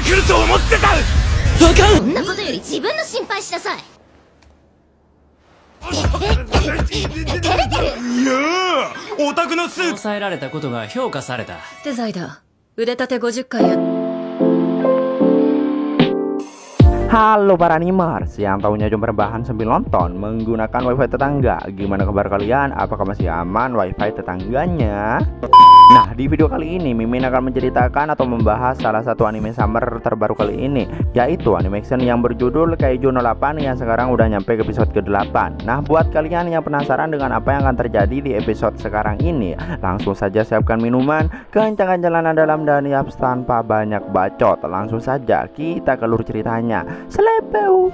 くると思ってた。あかん。そんなことより自分の心配しなさい。照れてる。いやー、オタクのスーツ抑えられたことが評価された。手材だ。腕立て50回や。Halo para animers yang tahunya cuma rebahan sambil nonton menggunakan wifi tetangga. Gimana kabar kalian? Apakah masih aman wifi tetangganya? Nah, di video kali ini Mimin akan menceritakan atau membahas salah satu anime summer terbaru kali ini, yaitu animation yang berjudul Kaiju 08 yang sekarang udah nyampe ke episode ke-8. Nah, buat kalian yang penasaran dengan apa yang akan terjadi di episode sekarang ini, langsung saja siapkan minuman, kencangkan jalanan dalam dan yaps tanpa banyak bacot. Langsung saja kita ke alur ceritanya. Selepeu.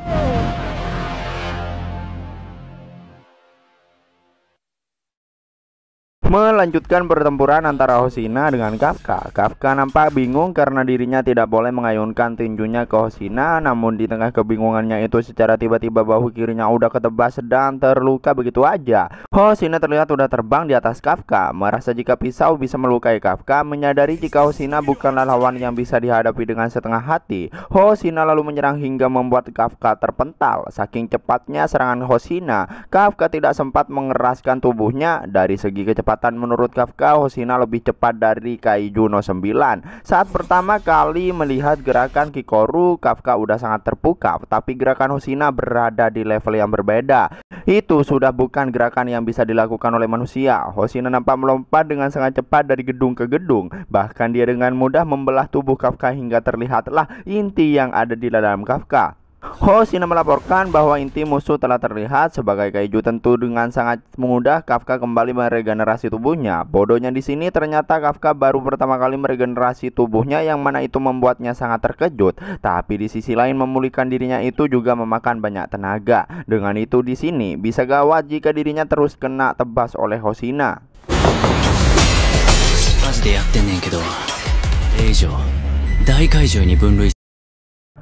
Melanjutkan pertempuran antara Hoshina dengan Kafka. Kafka nampak bingung karena dirinya tidak boleh mengayunkan tinjunya ke Hoshina. Namun di tengah kebingungannya itu secara tiba-tiba bahu kirinya udah ketebas dan terluka begitu aja. Hoshina terlihat udah terbang di atas Kafka. Merasa jika pisau bisa melukai Kafka, menyadari jika Hoshina bukanlah lawan yang bisa dihadapi dengan setengah hati, Hoshina lalu menyerang hingga membuat Kafka terpental. Saking cepatnya serangan Hoshina, Kafka tidak sempat mengeraskan tubuhnya. Dari segi kecepatan, menurut Kafka, Hoshina lebih cepat dari Kaiju 09. Saat pertama kali melihat gerakan Kikoru, Kafka udah sangat terpukau. Tapi gerakan Hoshina berada di level yang berbeda. Itu sudah bukan gerakan yang bisa dilakukan oleh manusia. Hoshina nampak melompat dengan sangat cepat dari gedung ke gedung. Bahkan dia dengan mudah membelah tubuh Kafka hingga terlihatlah inti yang ada di dalam Kafka. Hoshina melaporkan bahwa inti musuh telah terlihat. Sebagai kaiju tentu dengan sangat mudah Kafka kembali meregenerasi tubuhnya. Bodohnya di sini ternyata Kafka baru pertama kali meregenerasi tubuhnya, yang mana itu membuatnya sangat terkejut. Tapi di sisi lain memulihkan dirinya itu juga memakan banyak tenaga. Dengan itu di sini bisa gawat jika dirinya terus kena tebas oleh Hoshina.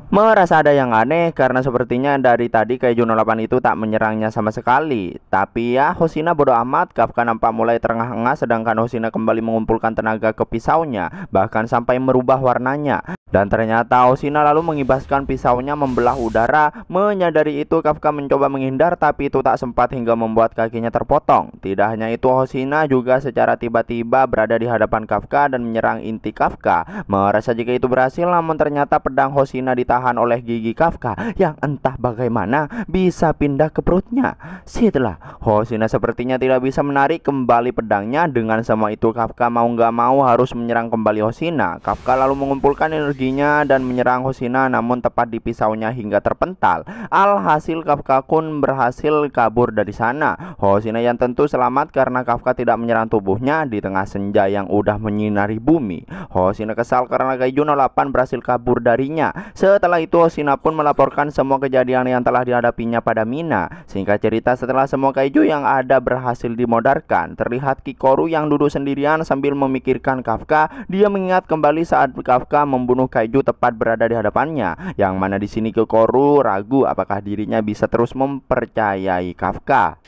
Merasa ada yang aneh karena sepertinya dari tadi Kaiju 08 itu tak menyerangnya sama sekali. Tapi ya Hoshina bodo amat. Kafka nampak mulai terengah-engah sedangkan Hoshina kembali mengumpulkan tenaga ke pisaunya, bahkan sampai merubah warnanya. Dan ternyata Hoshina lalu mengibaskan pisaunya membelah udara. Menyadari itu Kafka mencoba menghindar, tapi itu tak sempat hingga membuat kakinya terpotong. Tidak hanya itu, Hoshina juga secara tiba-tiba berada di hadapan Kafka dan menyerang inti Kafka. Merasa jika itu berhasil, namun ternyata pedang Hoshina ditahan oleh gigi Kafka yang entah bagaimana bisa pindah ke perutnya. Setelah Hoshina sepertinya tidak bisa menarik kembali pedangnya. Dengan semua itu Kafka mau gak mau harus menyerang kembali Hoshina. Kafka lalu mengumpulkan energinya dan menyerang Hoshina, namun tepat di pisaunya hingga terpental. Alhasil Kafka pun berhasil kabur dari sana. Hoshina yang tentu selamat karena Kafka tidak menyerang tubuhnya di tengah senja yang udah menyinari bumi. Hoshina kesal karena Kaiju 08 berhasil kabur darinya. Setelah itu Hoshina pun melaporkan semua kejadian yang telah dihadapinya pada Mina. Singkat cerita, setelah semua kaiju yang ada berhasil dimodarkan, terlihat Kikoru yang duduk sendirian sambil memikirkan Kafka. Dia mengingat kembali saat Kafka membunuh kaiju tepat berada di hadapannya. Yang mana di sini Kikoru ragu apakah dirinya bisa terus mempercayai Kafka.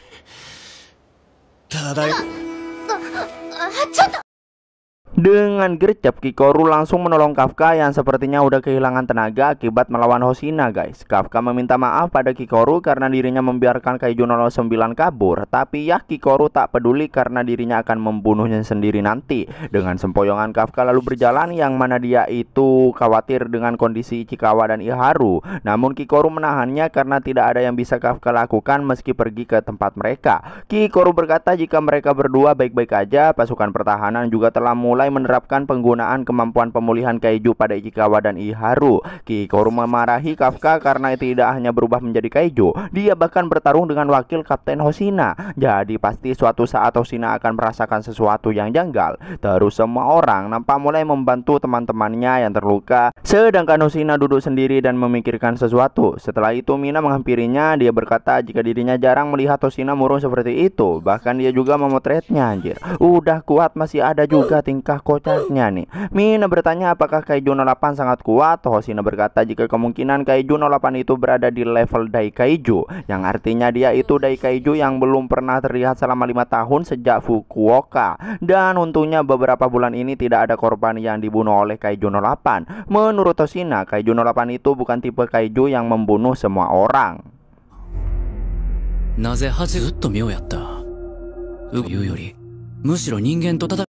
Dengan gercep, Kikoru langsung menolong Kafka yang sepertinya udah kehilangan tenaga akibat melawan Hoshina, guys. Kafka meminta maaf pada Kikoru karena dirinya membiarkan Kaiju 09 kabur. Tapi ya Kikoru tak peduli karena dirinya akan membunuhnya sendiri nanti. Dengan sempoyongan Kafka lalu berjalan, yang mana dia itu khawatir dengan kondisi Ichikawa dan Iharu. Namun Kikoru menahannya karena tidak ada yang bisa Kafka lakukan meski pergi ke tempat mereka. Kikoru berkata jika mereka berdua baik-baik aja. Pasukan pertahanan juga telah mulai menerapkan penggunaan kemampuan pemulihan kaiju pada Ichikawa dan Iharu. Kikoru memarahi Kafka karena tidak hanya berubah menjadi kaiju, dia bahkan bertarung dengan wakil Kapten Hoshina. Jadi pasti suatu saat Hoshina akan merasakan sesuatu yang janggal. Terus semua orang nampak mulai membantu teman-temannya yang terluka, sedangkan Hoshina duduk sendiri dan memikirkan sesuatu. Setelah itu Mina menghampirinya. Dia berkata jika dirinya jarang melihat Hoshina murung seperti itu. Bahkan dia juga memotretnya. Anjir, udah kuat masih ada juga tingkah tingkah kocaknya nih. Mina bertanya apakah Kaiju 08 sangat kuat. Hoshina berkata jika kemungkinan Kaiju 08 itu berada di level Daikaiju, yang artinya dia itu Daikaiju yang belum pernah terlihat selama 5 tahun sejak Fukuoka. Dan untungnya beberapa bulan ini tidak ada korban yang dibunuh oleh Kaiju 08. Menurut Hoshina, Kaiju 08 itu bukan tipe Kaiju yang membunuh semua orang. なぜずっと妙やった。というより、むしろ人間と戦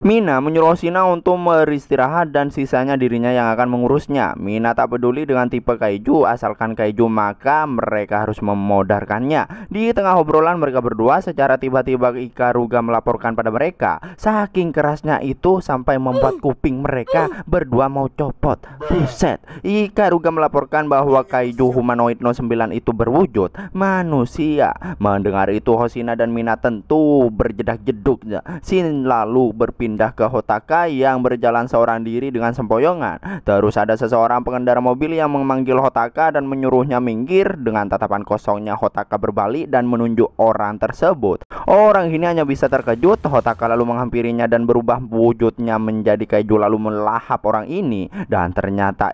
Mina menyuruh Hoshina untuk beristirahat dan sisanya dirinya yang akan mengurusnya. Mina tak peduli dengan tipe kaiju, asalkan kaiju maka mereka harus memodarkannya. Di tengah obrolan mereka berdua, secara tiba-tiba Ikaruga melaporkan pada mereka. Saking kerasnya itu sampai membuat kuping mereka berdua mau copot. Buset. Ikaruga melaporkan bahwa kaiju humanoid No 9 itu berwujud manusia. Mendengar itu Hoshina dan Mina tentu berjedak-jeduk. Sin lalu berpindah ke Hotaka yang berjalan seorang diri dengan sempoyongan. Terus ada seseorang pengendara mobil yang memanggil Hotaka dan menyuruhnya minggir. Dengan tatapan kosongnya Hotaka berbalik dan menunjuk orang tersebut. Orang ini hanya bisa terkejut. Hotaka lalu menghampirinya dan berubah wujudnya menjadi kaiju lalu melahap orang ini. Dan ternyata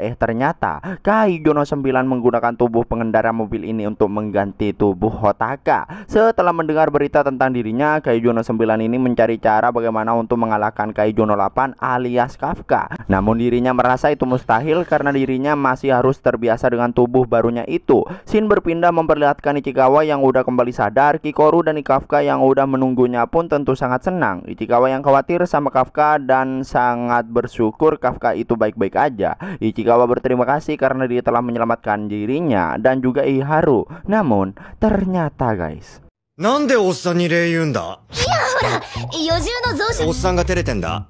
Kaiju No 9 menggunakan tubuh pengendara mobil ini untuk mengganti tubuh Hotaka. Setelah mendengar berita tentang dirinya, Kaiju No 9 ini mencari cara bagaimana untuk mengalahkan Kaiju 08 alias Kafka. Namun dirinya merasa itu mustahil karena dirinya masih harus terbiasa dengan tubuh barunya itu. Shin berpindah memperlihatkan Ichikawa yang udah kembali sadar. Kikoru dan Kafka yang udah menunggunya pun tentu sangat senang. Ichikawa yang khawatir sama Kafka dan sangat bersyukur Kafka itu baik-baik aja. Ichikawa berterima kasih karena dia telah menyelamatkan dirinya dan juga Iharu. Namun ternyata guys, なんでおっさんに礼言うんだ。余重の増殖おっさんが照れてんだ。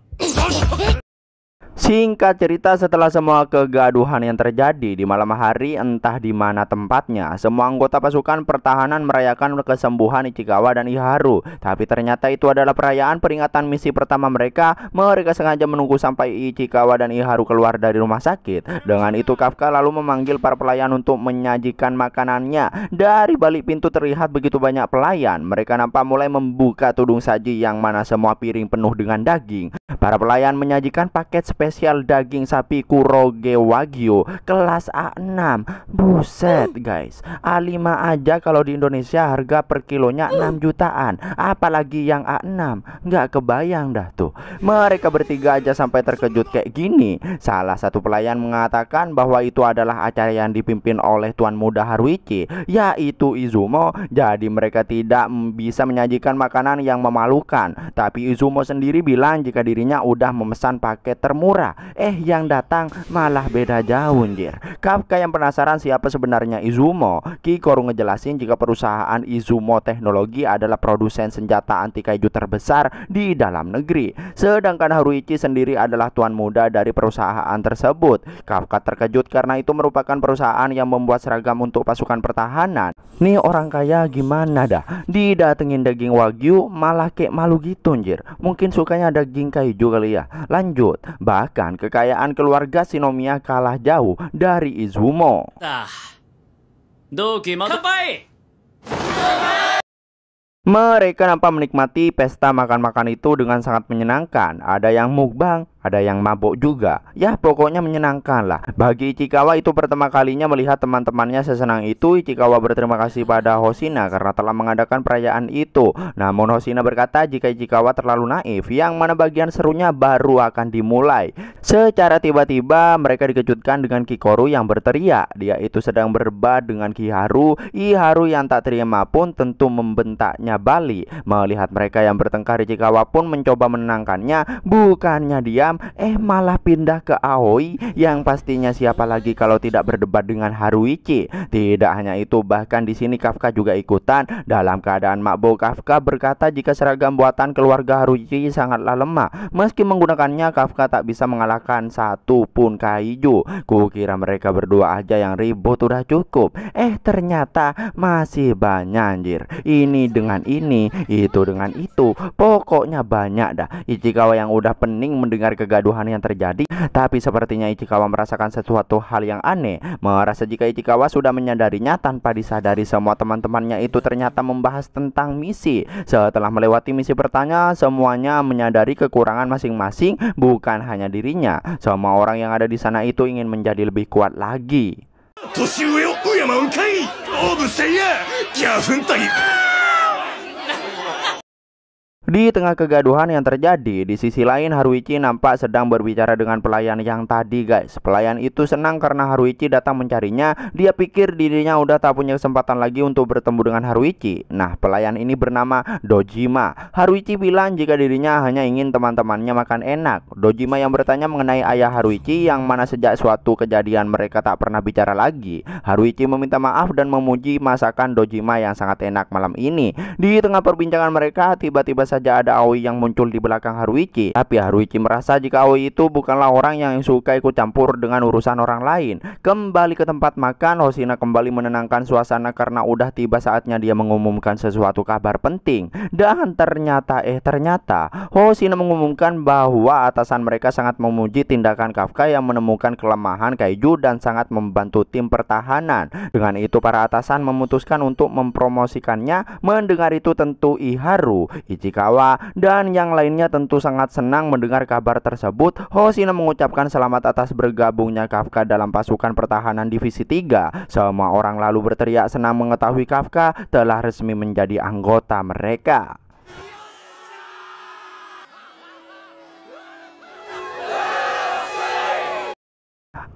singkat cerita, setelah semua kegaduhan yang terjadi di malam hari entah di mana tempatnya, semua anggota pasukan pertahanan merayakan kesembuhan Ichikawa dan Iharu. Tapi ternyata itu adalah perayaan peringatan misi pertama mereka. Mereka sengaja menunggu sampai Ichikawa dan Iharu keluar dari rumah sakit. Dengan itu Kafka lalu memanggil para pelayan untuk menyajikan makanannya. Dari balik pintu terlihat begitu banyak pelayan. Mereka nampak mulai membuka tudung saji yang mana semua piring penuh dengan daging. Para pelayan menyajikan paket spesial daging sapi Kuroge Wagyu kelas A6. Buset guys, A5 aja kalau di Indonesia harga per kilonya 6 jutaan. Apalagi yang A6, nggak kebayang dah tuh. Mereka bertiga aja sampai terkejut kayak gini. Salah satu pelayan mengatakan bahwa itu adalah acara yang dipimpin oleh Tuan Muda Haruichi, yaitu Izumo. Jadi mereka tidak bisa menyajikan makanan yang memalukan. Tapi Izumo sendiri bilang jika dirinya udah memesan paket termurah. Yang datang malah beda jauh anjir. Kafka yang penasaran siapa sebenarnya Izumo. Kikoru ngejelasin jika perusahaan Izumo Teknologi adalah produsen senjata anti kaiju terbesar di dalam negeri. Sedangkan Haruichi sendiri adalah tuan muda dari perusahaan tersebut. Kafka terkejut karena itu merupakan perusahaan yang membuat seragam untuk pasukan pertahanan. Nih orang kaya gimana dah, didatengin daging wagyu malah kayak malu gitu anjir. Mungkin sukanya daging kaiju kali ya. Lanjut, bahkan kekayaan keluarga Shinomiya kalah jauh dari Izumo. 同期乾杯 Mereka nampak menikmati pesta makan-makan itu dengan sangat menyenangkan. Ada yang mukbang, ada yang mabuk juga. Ya pokoknya menyenangkan lah. Bagi Ichikawa itu pertama kalinya melihat teman-temannya sesenang itu. Ichikawa berterima kasih pada Hoshina karena telah mengadakan perayaan itu. Namun Hoshina berkata jika Ichikawa terlalu naif, yang mana bagian serunya baru akan dimulai. Secara tiba-tiba mereka dikejutkan dengan Kikoru yang berteriak. Dia itu sedang berdebat dengan Kiharu. Iharu yang tak terima pun tentu membentaknya balik. Melihat mereka yang bertengkar, Ichikawa pun mencoba menenangkannya. Bukannya diam, malah pindah ke Aoi yang pastinya siapa lagi kalau tidak berdebat dengan Haruichi. Tidak hanya itu, bahkan di sini Kafka juga ikutan. Dalam keadaan mabuk, Kafka berkata jika seragam buatan keluarga Haruichi sangatlah lemah. Meski menggunakannya, Kafka tak bisa mengalahkan satu pun kaiju. Kukira mereka berdua aja yang ribut udah cukup. Ternyata masih banyak anjir. Ini dengan ini, itu dengan itu. Pokoknya banyak dah. Ichikawa yang udah pening mendengar kegaduhan yang terjadi. Tapi sepertinya Ichikawa merasakan sesuatu hal yang aneh. Merasa jika Ichikawa sudah menyadarinya, tanpa disadari semua teman-temannya itu ternyata membahas tentang misi. Setelah melewati misi pertama, semuanya menyadari kekurangan masing-masing, bukan hanya dirinya. Semua orang yang ada di sana itu ingin menjadi lebih kuat lagi. 年上を敬うんかい。オブせいやギャフンとい。 Di tengah kegaduhan yang terjadi, di sisi lain Haruichi nampak sedang berbicara dengan pelayan yang tadi, guys. Pelayan itu senang karena Haruichi datang mencarinya. Dia pikir dirinya udah tak punya kesempatan lagi untuk bertemu dengan Haruichi. Nah, pelayan ini bernama Dojima. Haruichi bilang jika dirinya hanya ingin teman-temannya makan enak. Dojima yang bertanya mengenai ayah Haruichi yang mana sejak suatu kejadian mereka tak pernah bicara lagi. Haruichi meminta maaf dan memuji masakan Dojima yang sangat enak malam ini. Di tengah perbincangan mereka, tiba-tiba saja ada Aoi yang muncul di belakang Haruichi. Tapi Haruichi merasa jika Aoi itu bukanlah orang yang suka ikut campur dengan urusan orang lain. Kembali ke tempat makan, Hoshina kembali menenangkan suasana karena udah tiba saatnya dia mengumumkan sesuatu kabar penting. Dan ternyata Hoshina mengumumkan bahwa atasan mereka sangat memuji tindakan Kafka yang menemukan kelemahan Kaiju dan sangat membantu tim pertahanan. Dengan itu para atasan memutuskan untuk mempromosikannya. Mendengar itu tentu Iharu, Ichikawa, dan yang lainnya tentu sangat senang mendengar kabar tersebut. Hoshina mengucapkan selamat atas bergabungnya Kafka dalam pasukan pertahanan divisi 3. Semua orang lalu berteriak senang mengetahui Kafka telah resmi menjadi anggota mereka.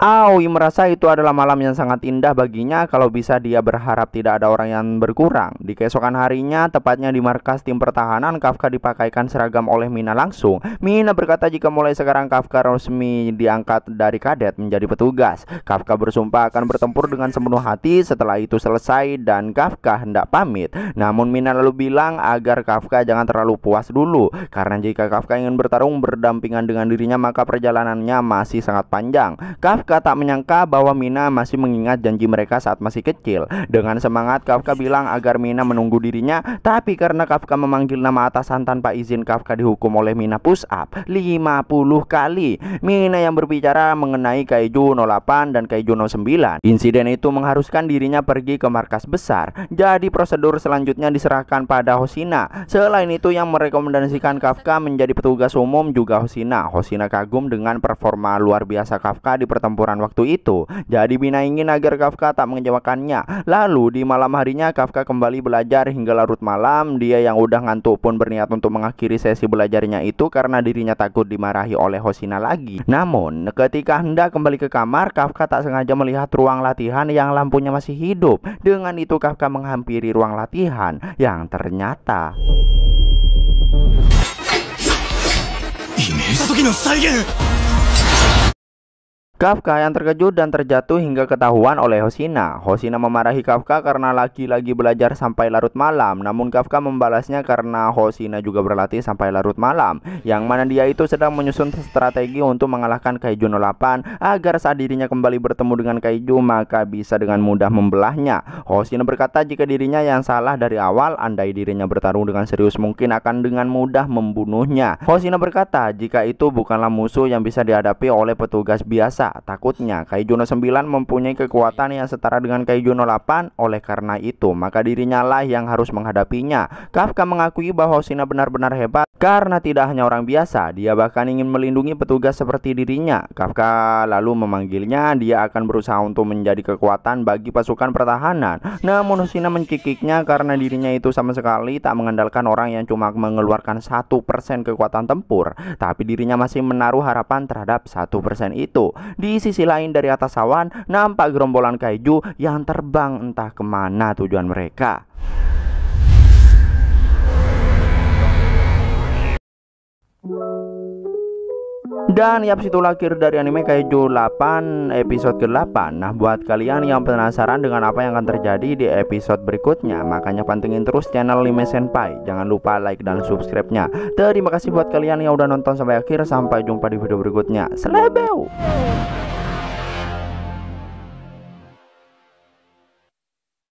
Aoi merasa itu adalah malam yang sangat indah baginya. Kalau bisa dia berharap tidak ada orang yang berkurang. Di keesokan harinya, tepatnya di markas tim pertahanan, Kafka dipakaikan seragam oleh Mina langsung. Mina berkata jika mulai sekarang Kafka resmi diangkat dari kadet menjadi petugas. Kafka bersumpah akan bertempur dengan sepenuh hati. Setelah itu selesai dan Kafka hendak pamit. Namun Mina lalu bilang agar Kafka jangan terlalu puas dulu, karena jika Kafka ingin bertarung berdampingan dengan dirinya maka perjalanannya masih sangat panjang. Kafka tak menyangka bahwa Mina masih mengingat janji mereka saat masih kecil. Dengan semangat Kafka bilang agar Mina menunggu dirinya. Tapi karena Kafka memanggil nama atasan tanpa izin, Kafka dihukum oleh Mina push up 50 kali. Mina yang berbicara mengenai Kaiju 08 dan Kaiju 09. Insiden itu mengharuskan dirinya pergi ke markas besar. Jadi prosedur selanjutnya diserahkan pada Hoshina. Selain itu yang merekomendasikan Kafka menjadi petugas umum juga Hoshina. Hoshina kagum dengan performa luar biasa Kafka di pertempuran waktu itu. Jadi Mina ingin agar Kafka tak mengecewakannya. Lalu di malam harinya Kafka kembali belajar hingga larut malam. Dia yang udah ngantuk pun berniat untuk mengakhiri sesi belajarnya itu karena dirinya takut dimarahi oleh Hoshina lagi. Namun ketika hendak kembali ke kamar, Kafka tak sengaja melihat ruang latihan yang lampunya masih hidup. Dengan itu Kafka menghampiri ruang latihan yang ternyata Kafka yang terkejut dan terjatuh hingga ketahuan oleh Hoshina. Hoshina memarahi Kafka karena lagi-lagi belajar sampai larut malam. Namun Kafka membalasnya karena Hoshina juga berlatih sampai larut malam, yang mana dia itu sedang menyusun strategi untuk mengalahkan Kaiju 08 agar saat dirinya kembali bertemu dengan Kaiju maka bisa dengan mudah membelahnya. Hoshina berkata jika dirinya yang salah dari awal, andai dirinya bertarung dengan serius mungkin akan dengan mudah membunuhnya. Hoshina berkata jika itu bukanlah musuh yang bisa dihadapi oleh petugas biasa. Takutnya Kaiju 09 mempunyai kekuatan yang setara dengan Kaiju 08. Oleh karena itu maka dirinya lah yang harus menghadapinya. Kafka mengakui bahwa Hoshina benar-benar hebat karena tidak hanya orang biasa, dia bahkan ingin melindungi petugas seperti dirinya. Kafka lalu memanggilnya. Dia akan berusaha untuk menjadi kekuatan bagi pasukan pertahanan. Namun Hoshina mencikiknya karena dirinya itu sama sekali tak mengandalkan orang yang cuma mengeluarkan 1% kekuatan tempur, tapi dirinya masih menaruh harapan terhadap 1% itu. Di sisi lain dari atas awan nampak gerombolan Kaiju yang terbang entah kemana tujuan mereka. Dan ya, situlah akhir dari anime Kaiju 8 episode ke-8. Nah, buat kalian yang penasaran dengan apa yang akan terjadi di episode berikutnya, makanya pantengin terus channel Lime Senpai. Jangan lupa like dan subscribe-nya. Terima kasih buat kalian yang udah nonton sampai akhir. Sampai jumpa di video berikutnya. Selebeu.